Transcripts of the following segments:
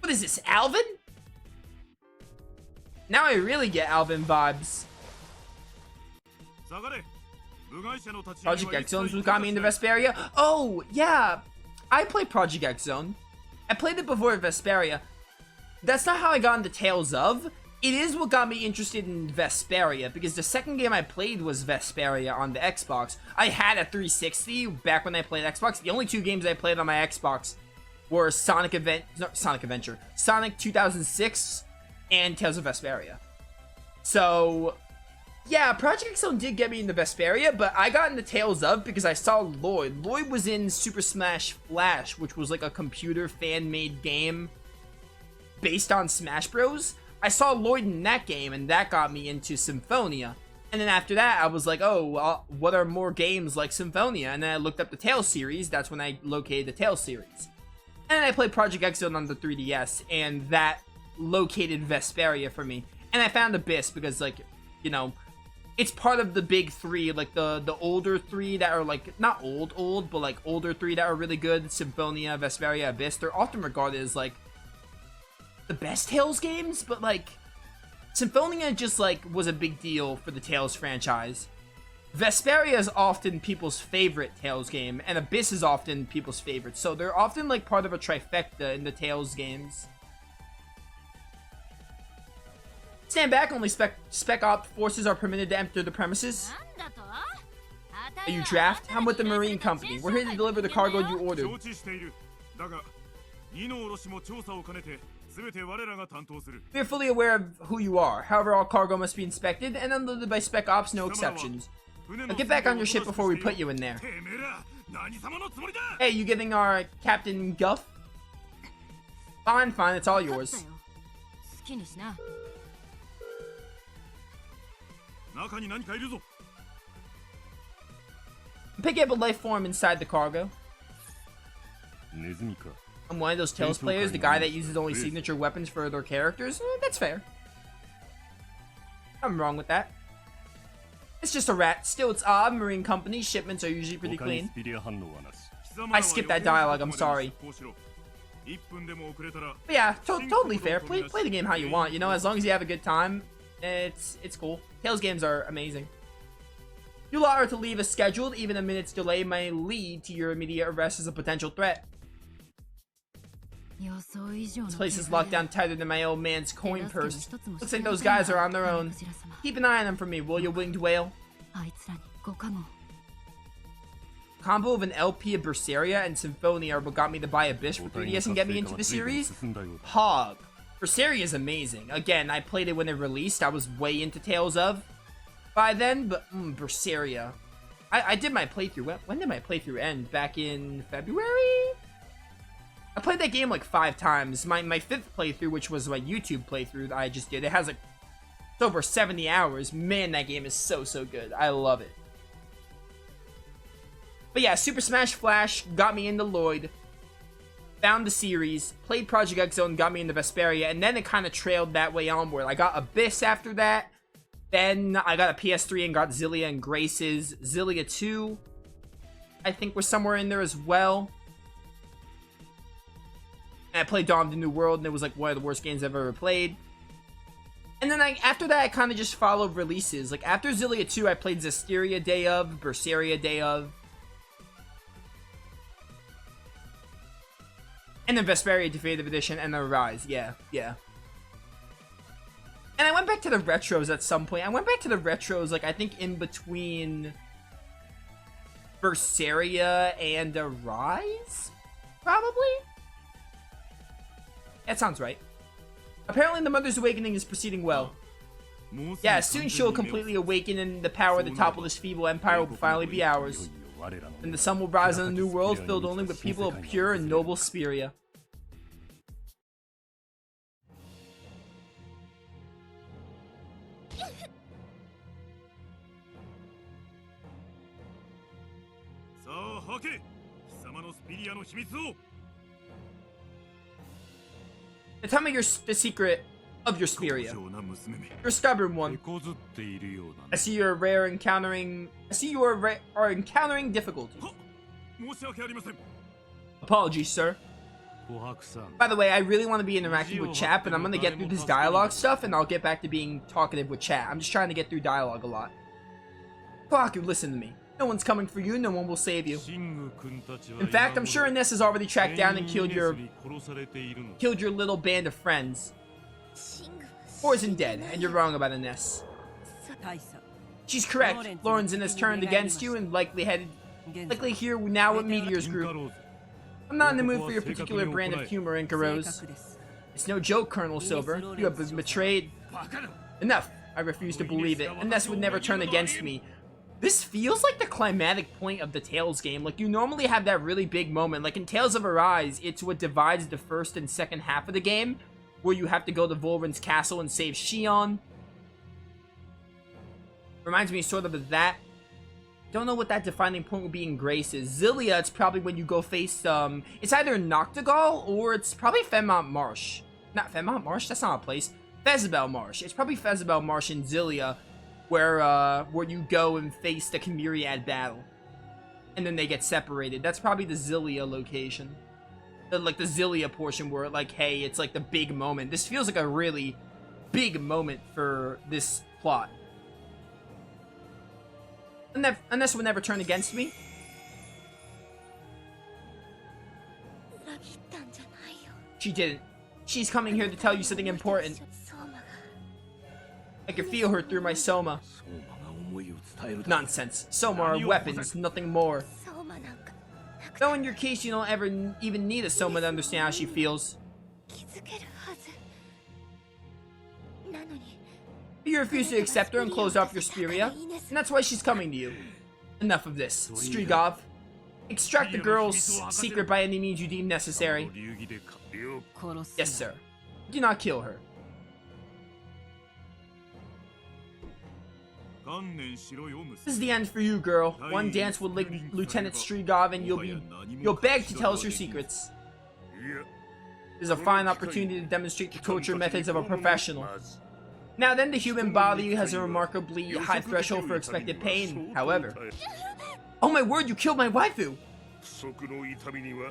What is this, Alvin? Now I really get Alvin vibes. Project X Zone got me into Vesperia. Oh, yeah. I played Project X Zone. I played it before Vesperia. That's not how I got into Tales of. It is what got me interested in Vesperia, because the second game I played was Vesperia on the Xbox. I had a 360 back when I played Xbox. The only 2 games I played on my Xbox were Sonic 2006 and Tales of Vesperia. So, yeah, Project X Zone did get me into Vesperia, but I got into Tales of because I saw Lloyd. Lloyd was in Super Smash Flash, which was like a computer fan-made game based on Smash Bros. I saw Lloyd in that game, and that got me into Symphonia. And then after that, I was like, oh, well, what are more games like Symphonia? And then I looked up the Tales series. That's when I located the Tales series. And I played Project X Zone on the 3DS, and that located Vesperia for me. And I found Abyss because, like, you know, it's part of the big 3, like the older 3 that are like, not old, but like older 3 that are really good. Symphonia, Vesperia, Abyss. They're often regarded as like the best Tales games, but like Symphonia just like was a big deal for the Tales franchise. Vesperia is often people's favorite Tales game, and Abyss is often people's favorite, so they're often like part of a trifecta in the Tales games. Stand back, only Spec Op forces are permitted to enter the premises. Are you draft? I'm with the Marine Company. We're here to deliver the cargo you ordered. We are fully aware of who you are. However, all cargo must be inspected and unloaded by Spec Ops, no exceptions. Now get back on your ship before we put you in there. Hey, you getting our Captain Guff? Fine, it's all yours. Pick up a life form inside the cargo. I'm one of those Tales players, the guy that uses only signature weapons for their characters. That's fair. I'm wrong with that. It's just a rat. Still, it's odd. Marine Company shipments are usually pretty clean. I skipped that dialogue, I'm sorry. But yeah, totally fair. Play the game how you want, you know, as long as you have a good time. It's cool. Tales games are amazing. You lot are to leave as scheduled. Even a minute's delay may lead to your immediate arrest as a potential threat. This place is locked down tighter than my old man's coin purse. Looks like those guys are on their own. Keep an eye on them for me, will you, winged whale? Combo of an LP of Berseria and Symphonia are what got me to buy Abyss for 3DS and get me into the series. Hog. Berseria is amazing. Again, I played it when it released. I was way into Tales of by then, but Berseria. I did my playthrough. When did my playthrough end? Back in February? I played that game like 5 times. My 5th playthrough, which was my YouTube playthrough that I just did, it has like it's over 70 hours. Man, that game is so good. I love it. But yeah, Super Smash Flash got me into Lloyd. Found the series, played Project X Zone, got me into Vesperia, and then it kind of trailed that way onward. I got Abyss after that. Then I got a PS3 and got Zillia and Graces. Zillia 2, I think, was somewhere in there as well. And I played Dawn of the New World, and it was like one of the worst games I've ever played. And then after that, I kind of just followed releases. Like after Zillia 2, I played Zestiria Day of, Berseria Day of. And then Vesperia Definitive Edition, and then Rise. Yeah. And I went back to the retros at some point. I went back to the retros, like, I think in between Berseria and Rise? Probably? That sounds right. Apparently, the Mother's Awakening is proceeding well. Yeah, soon she'll completely awaken, and the power to topple this feeble empire will finally be ours. And the sun will rise on a new world filled only with people of pure and noble spirit. Now tell me the secret of your spirit. You're a stubborn one. I see you are encountering difficulties. Apologies, sir. By the way, I really want to be interacting with chat, but I'm gonna get through this dialogue stuff, and I'll get back to being talkative with chat. I'm just trying to get through dialogue a lot. Kohaku, listen to me. No one's coming for you, no one will save you. In fact, I'm sure Ines has already tracked down and killed your little band of friends. Poison dead, and you're wrong about Ines. She's correct. Lauren's Ines turned against you and likely here now with Meteor's group. I'm not in the mood for your particular brand of humor, Inkarose. It's no joke, Colonel Silver. You have been betrayed. Enough. I refuse to believe it. Ines would never turn against me. This feels like the climatic point of the Tales game. Like, you normally have that really big moment. Like, in Tales of Arise, it's what divides the first and second half of the game, where you have to go to Volrin's castle and save Shion. Reminds me sort of that. Don't know what that defining point would be in Graces. Zilia, it's probably when you go face, it's either Noctigal or it's probably Fenmont Marsh. Not Fenmont Marsh? That's not a place. Fezabel Marsh. It's probably Fezabel Marsh in Zilia, where you go and face the Chimeriad battle. And then they get separated. That's probably the Zilia location. Like, the Zilia portion where, like, hey, it's like the big moment. This feels like a really big moment for this plot. Ines would never turn against me. She didn't. She's coming here to tell you something important. I can feel her through my soma. Nonsense. Soma are weapons, nothing more. Though in your case, you don't ever even need a soma to understand how she feels. You refuse to accept her and close off your Spiria, and that's why she's coming to you. Enough of this. Strigov, extract the girl's secret by any means you deem necessary. Yes, sir. Do not kill her. This is the end for you, girl. One dance with Lieutenant Strigov and you'll beg to tell us your secrets. This is a fine opportunity to demonstrate the torture methods of a professional. Now then, the human body has a remarkably high threshold for expected pain. However, oh my word, you killed my waifu!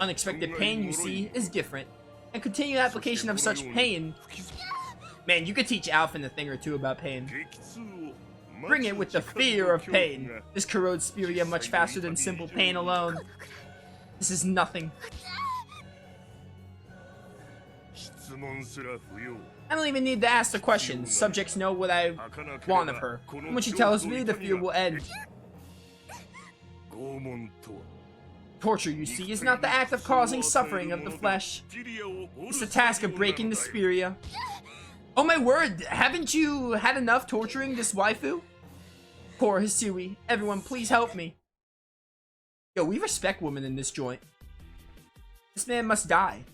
Unexpected pain, you see, is different. And continued application of such pain... Man, you could teach Alphen a thing or two about pain. Bring it with the fear of pain. This corrodes Spiria much faster than simple pain alone. This is nothing. I don't even need to ask the questions. Subjects know what I want of her. And when she tells me, the fear will end. Torture, you see, is not the act of causing suffering of the flesh. It's the task of breaking the Spiria. Oh my word, haven't you had enough torturing this waifu? Poor Hisui. Everyone, please help me. Yo, we respect women in this joint. This man must die.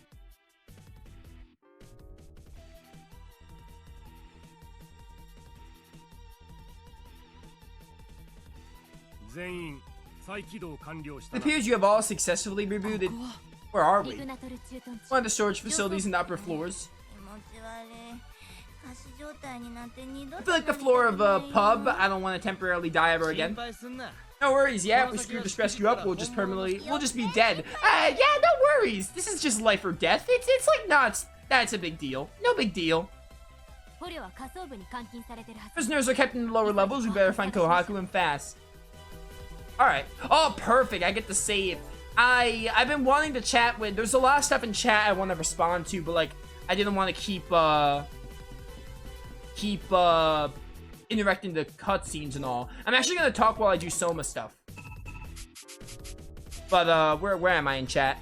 It appears you have all successfully rebooted. Where are we? One of the storage facilities in the upper floors. I feel like the floor of a pub. I don't want to temporarily die ever again. No worries, yeah, if we screw this rescue up, we'll just be dead. Yeah, no worries. This is just life or death. It's like not, that's a big deal. No big deal. Prisoners are kept in the lower levels. We better find Kohaku and fast. Alright. Oh, perfect. I get to save. I've been wanting to chat with... There's a lot of stuff in chat I want to respond to, but, like, I didn't want to keep interacting the cutscenes and all. I'm actually going to talk while I do Soma stuff. But, where am I in chat?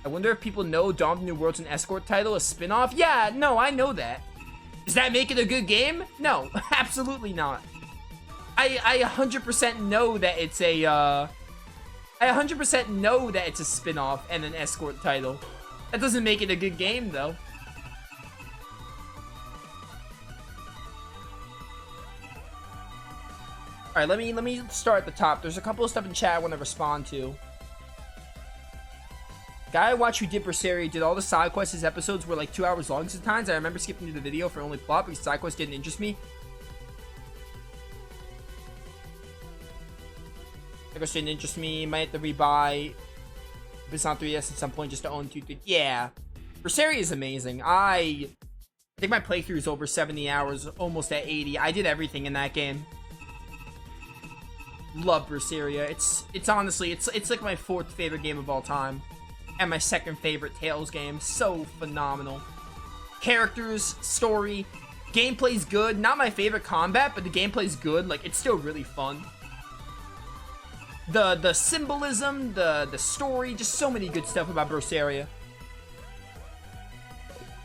I wonder if people know Dawn of the New World's an escort title, a spin-off? Yeah, no, I know that. Does that make it a good game? No, absolutely not. I 100% know that it's a, I 100% know that it's a spin-off and an escort title. That doesn't make it a good game, though. Alright, let me start at the top. There's a couple of stuff in chat I want to respond to. Guy I watched who did Berseria did all the side quests. His episodes were like 2 hours long sometimes. I remember skipping through the video for only plot because side quests didn't interest me. Side quests didn't interest me. Might have to rebuy. if it's on 3DS at some point, just to own 2, 3. Yeah. Berseria is amazing. I think my playthrough is over 70 hours, almost at 80. I did everything in that game. Love Berseria. It's honestly, it's like my 4th favorite game of all time. And my 2nd favorite Tales game. So phenomenal. Characters, story, gameplay's good. Not my favorite combat, but the gameplay's good. Like, it's still really fun. The symbolism, the story, just so many good stuff about Berseria.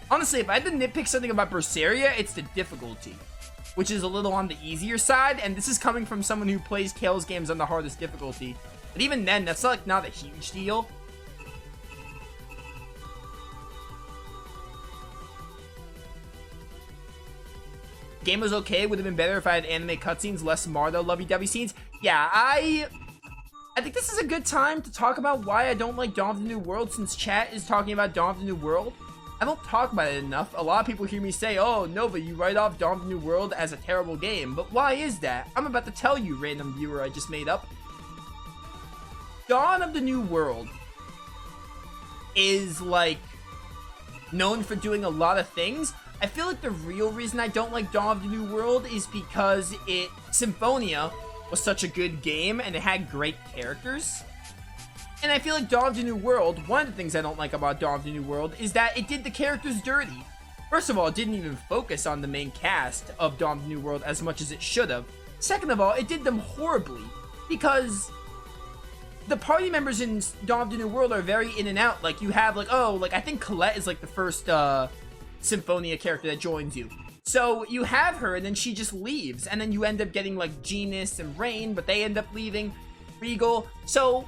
Honestly, if I had to nitpick something about Berseria, it's the difficulty, which is a little on the easier side, and this is coming from someone who plays Tales games on the hardest difficulty. But even then, that's like not a huge deal. Game was okay, would have been better if I had anime cutscenes, less Martha lovey-dovey scenes. Yeah, I think this is a good time to talk about why I don't like Dawn of the New World, since chat is talking about Dawn of the New World. I don't talk about it enough. A lot of people hear me say, oh, Nova, you write off Dawn of the New World as a terrible game. But why is that? I'm about to tell you, random viewer I just made up. Dawn of the New World is, like, known for doing a lot of things. I feel like the real reason I don't like Dawn of the New World is because Symphonia was such a good game and it had great characters. And I feel like Dawn of the New World, one of the things I don't like about Dawn of the New World is that it did the characters dirty. First of all, it didn't even focus on the main cast of Dawn of the New World as much as it should have. Second of all, it did them horribly because the party members in Dawn of the New World are very in and out. Like, you have, like, oh, like, I think Colette is, like, the first, Symphonia character that joins you. So you have her and then she just leaves, and then you end up getting like Genus and Rain, but they end up leaving. Regal. So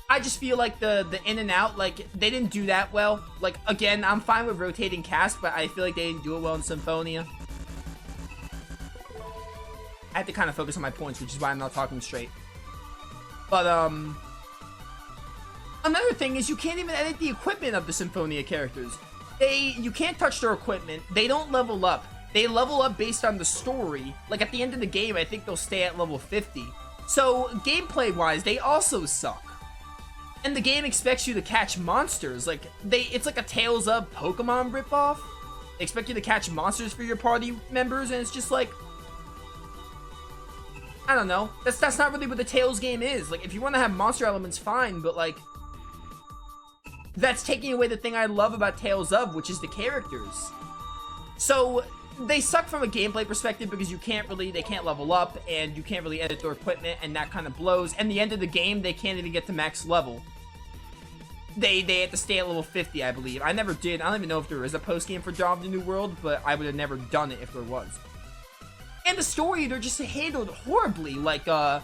I just feel like the in and out, like, they didn't do that well. Like, again, I'm fine with rotating cast, but I feel like they didn't do it well in Symphonia. I have to kind of focus on my points, which is why I'm not talking straight. But another thing is you can't even edit the equipment of the Symphonia characters. You can't touch their equipment. They don't level up. They level up based on the story. Like, at the end of the game, I think they'll stay at level 50. So, gameplay-wise, they also suck. And the game expects you to catch monsters. Like, it's like a Tales of Pokemon ripoff. They expect you to catch monsters for your party members, and it's just like, I don't know. That's not really what the Tales game is. Like, if you want to have monster elements, fine, but like, that's taking away the thing I love about Tales of, which is the characters. So, they suck from a gameplay perspective because they can't level up, and you can't really edit their equipment, and that kind of blows. And the end of the game, they can't even get to max level. They have to stay at level 50, I believe. I never did. I don't even know if there is a post-game for Dawn of the New World, but I would have never done it if there was. And the story, they're just handled horribly. Like, I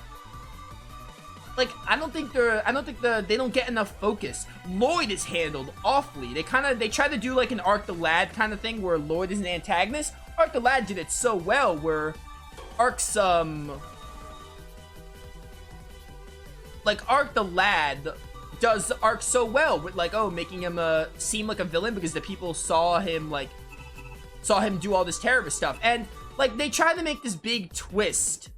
don't think they don't get enough focus. Lloyd is handled awfully. They try to do like an Arc the Lad kind of thing where Lloyd is an antagonist. Arc the Lad did it so well where Arc the Lad does Arc so well with, like, oh, making him seem like a villain because the people saw him do all this terrorist stuff. And like, they try to make this big twist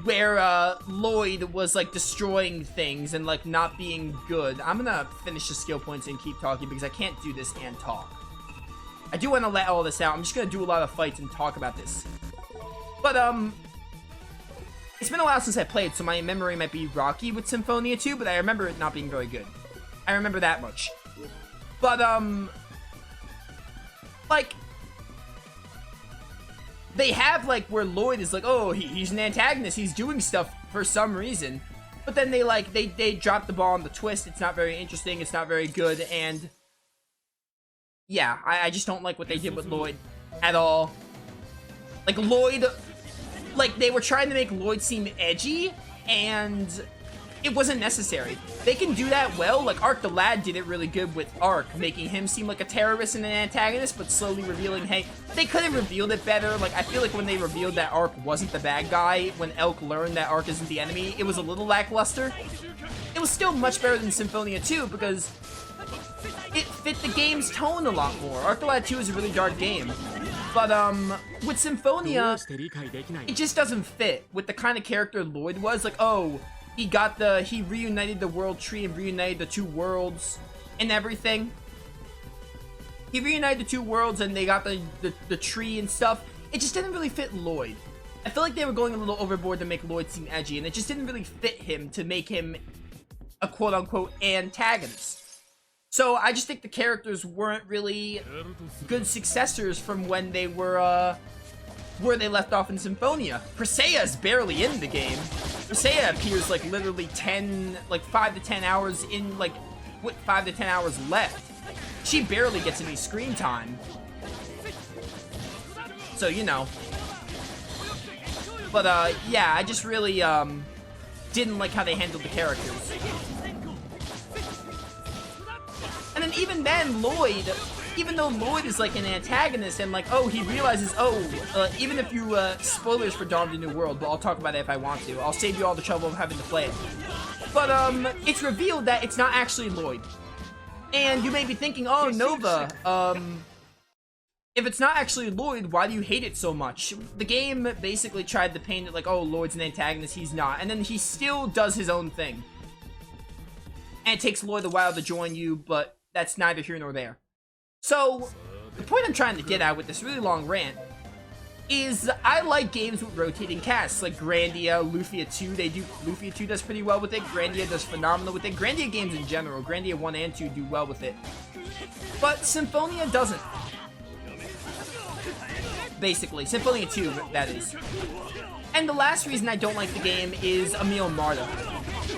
where Lloyd was like destroying things and like not being good. I'm gonna finish the skill points and keep talking because I can't do this and talk. I do want to let all this out. I'm just gonna do a lot of fights and talk about this. But it's been a while since I played, so my memory might be rocky with Symphonia 2, but I remember it not being very good. I remember that much. But like, they have, like, where Lloyd is like, oh, he's an antagonist, he's doing stuff for some reason. But then they drop the ball on the twist. It's not very interesting, it's not very good, and yeah, I just don't like what they did with Lloyd at all. Like, Lloyd, like, they were trying to make Lloyd seem edgy, and it wasn't necessary. They can do that well. Like, Arc the Lad did it really good with Arc, making him seem like a terrorist and an antagonist, but slowly revealing, hey, they could have revealed it better. Like, I feel like when they revealed that Arc wasn't the bad guy, when Elk learned that Arc isn't the enemy, it was a little lackluster. It was still much better than Symphonia 2 because it fit the game's tone a lot more. Arc the Lad 2 is a really dark game. But, with Symphonia, it just doesn't fit with the kind of character Lloyd was. Like, oh, he reunited the world tree and reunited the two worlds and everything. He reunited the two worlds and they got the tree and stuff. It just didn't really fit Lloyd. I feel like they were going a little overboard to make Lloyd seem edgy, and it just didn't really fit him to make him a quote-unquote antagonist. So I just think the characters weren't really good successors from when they were, where they left off in Symphonia. Presea is barely in the game. Presea appears like literally 5 to 10 hours in, like, with 5 to 10 hours left. She barely gets any screen time. So, you know. But, yeah, I just really, didn't like how they handled the characters. And then even then, Lloyd, even though Lloyd is like an antagonist and like, oh, he realizes, even if you, spoilers for Dawn of the New World, but I'll talk about it if I want to. I'll save you all the trouble of having to play it. But, it's revealed that it's not actually Lloyd. And you may be thinking, oh, Nova, if it's not actually Lloyd, why do you hate it so much? The game basically tried to paint it like, oh, Lloyd's an antagonist, he's not. And then he still does his own thing. And it takes Lloyd a while to join you, but that's neither here nor there. So, the point I'm trying to get at with this really long rant is I like games with rotating casts, like Grandia, Lufia 2, Lufia 2 does pretty well with it, Grandia does phenomenal with it, Grandia games in general, Grandia 1 and 2 do well with it. But Symphonia doesn't. Basically, Symphonia 2, that is. And the last reason I don't like the game is Emil Marta.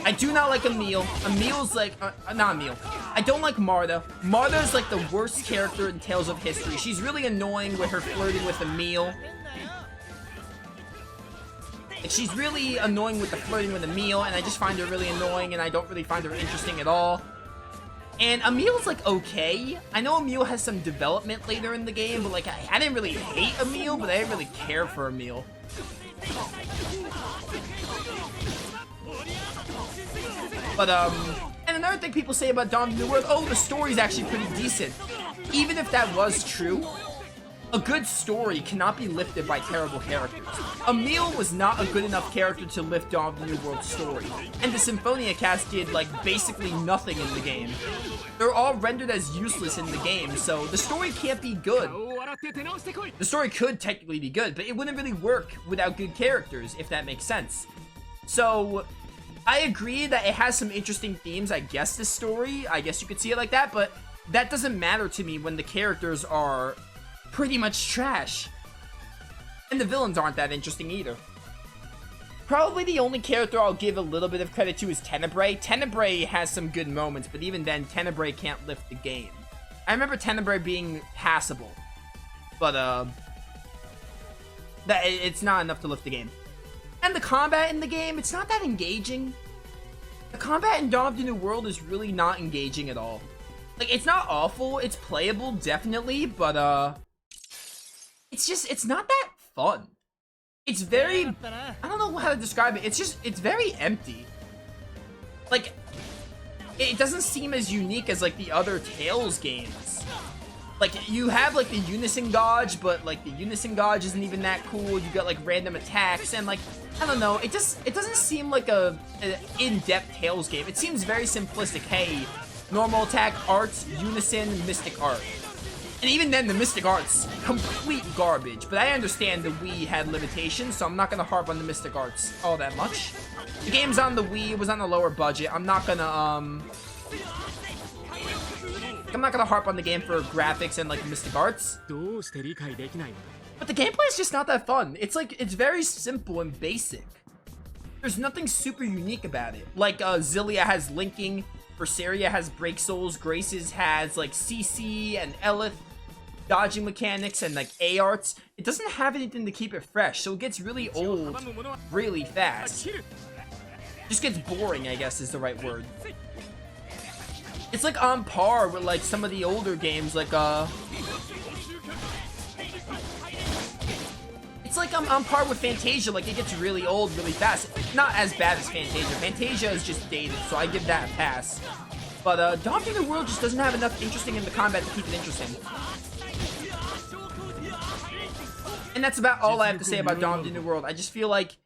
I do not like Emil. Emil's like, not Emil. I don't like Marta. Marta's like the worst character in Tales of History. She's really annoying with her flirting with Emil. Like, she's really annoying with the flirting with Emil, and I just find her really annoying, and I don't really find her interesting at all. And Emil's like okay. I know Emil has some development later in the game, but like I didn't really hate Emil, but I didn't really care for Emil. But, and another thing people say about Dawn of the New World, oh, the story's actually pretty decent. Even if that was true, a good story cannot be lifted by terrible characters. Emil was not a good enough character to lift Dawn of the New World's story. And the Symphonia cast did, like, basically nothing in the game. They're all rendered as useless in the game, so the story can't be good. The story could technically be good, but it wouldn't really work without good characters, if that makes sense. So, I agree that it has some interesting themes, I guess, this story. I guess you could see it like that, but that doesn't matter to me when the characters are pretty much trash. And the villains aren't that interesting either. Probably the only character I'll give a little bit of credit to is Tenebrae. Tenebrae has some good moments, but even then, Tenebrae can't lift the game. I remember Tenebrae being passable, but, it's not enough to lift the game. And the combat in the game, it's not that engaging. The combat in Dawn of the New World is really not engaging at all. Like, it's not awful, it's playable, definitely, but, it's not that fun. It's very, I don't know how to describe it, it's very empty. Like, it doesn't seem as unique as, like, the other Tales games. Like, you have, like, the Unison Dodge, but, like, the Unison Dodge isn't even that cool. You got, like, random attacks, and, like, I don't know. It doesn't seem like an in-depth Tales game. It seems very simplistic. Hey, normal attack, arts, Unison, Mystic Art. And even then, the Mystic Art's complete garbage. But I understand the Wii had limitations, so I'm not gonna harp on the Mystic Arts all that much. The game's on the Wii, it was on a lower budget. I'm not gonna harp on the game for graphics and, like, Mystic Arts. But the gameplay is just not that fun. It's, like, it's very simple and basic. There's nothing super unique about it. Like, Zillia has linking, Berseria has break souls, Graces has, like, CC and Elith, dodging mechanics, and, like, A-arts. It doesn't have anything to keep it fresh, so it gets really old really fast. Just gets boring, I guess is the right word. It's like on par with like some of the older games, like it's like on par with Fantasia. Like, it gets really old really fast. Not as bad as Fantasia. Fantasia is just dated, so I give that a pass. But Dawn of the New World just doesn't have enough interesting in the combat to keep it interesting. And that's about all I have to say about Dawn of the New World. I just feel like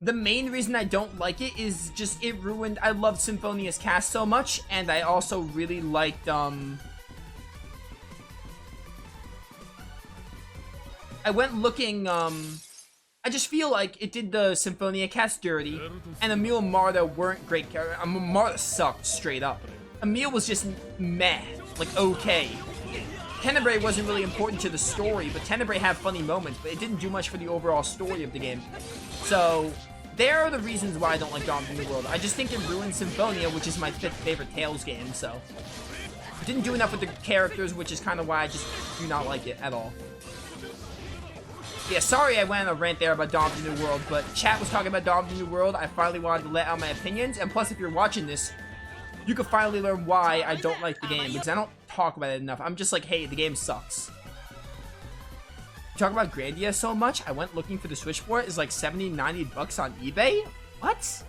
The main reason I don't like it is just it ruined. I loved Symphonia's cast so much, and I also really liked I went looking I just feel like it did the Symphonia cast dirty, and Emil and Marta weren't great characters. Marta sucked straight up. Emil was just meh, like okay. Tenebrae wasn't really important to the story, but Tenebrae had funny moments, but it didn't do much for the overall story of the game. So, there are the reasons why I don't like Dawn of the New World. I just think it ruined Symphonia, which is my 5th favorite Tales game, so. It didn't do enough with the characters, which is kind of why I just do not like it at all. Yeah, sorry I went on a rant there about Dawn of the New World, but chat was talking about Dawn of the New World. I finally wanted to let out my opinions, and plus if you're watching this, you can finally learn why I don't like the game, because I don't talk about it enough. I'm just like, hey, the game sucks. You talk about Grandia so much, I went looking for the Switch for it. It's like 70, 90 bucks on eBay? What?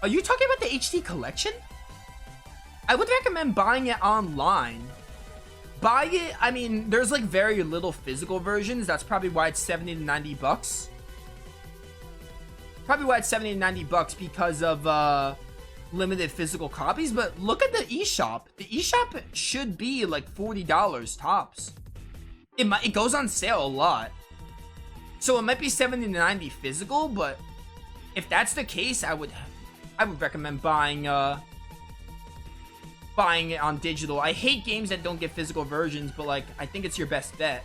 Are you talking about the HD collection? I would recommend buying it online. Buy it, I mean, there's like very little physical versions. That's probably why it's 70 to 90 bucks. Probably why it's 70 to 90 bucks because of limited physical copies, but look at the eShop. The eShop should be like $40 tops. It goes on sale a lot. So it might be 70 to 90 physical, but if that's the case, I would recommend buying it on digital. I hate games that don't get physical versions, but like I think it's your best bet.